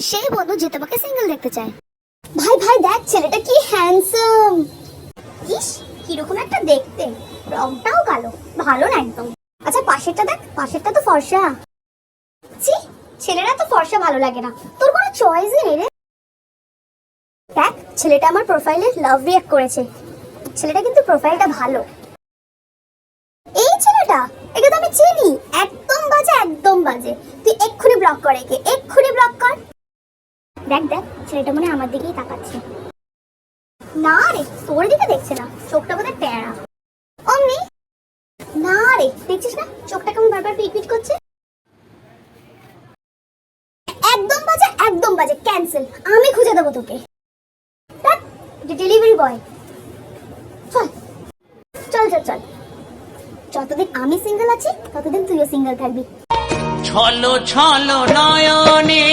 সেই বন্ধু যে তোমাকে সিঙ্গেল দেখতে চায়। ভাই ভাই দেখ ছেলেটা কি হ্যান্ডসাম। ইস কিরকম একটা দেখতে, রংটাও কালো, ভালো না একদম। আচ্ছা পাশেরটা দেখ, পাশেরটা তো ফর্সা। ছি, ছেলেরা তো ফর্সা ভালো লাগে না, তোর কোনো চয়েসই নেই রে। দেখ ছেলেটা আমার প্রোফাইলে লাভ রিঅ্যাক্ট করেছে, ছেলেটা কিন্তু প্রোফাইলটা ভালো। এই ছেলেটা, একে তো আমি চিনি, একদম বাজে একদম বাজে। তুই এক্ষুনি ব্লক কর একে, এক্ষুনি ব্লক কর। দেখ দেখ ছেলেটা মনে আমার দিকেই তাকাচ্ছে। না রে তোর দিকে দেখছে না, চোখটা বোধহয় প্যারা। অমনি না রে, দেখছিস না চোখটা কেমন বারবার পিট করছে। একদম বাজে একদম বাজে, ক্যান্সেল, আমি খুঁজে দেবো তোকে। ডেলিভারি বয় চল চল চল চল, যতদিন আমি সিঙ্গেল আছি ততদিন তুইও সিঙ্গেল থাকবি। ছলো ছলো নয়নে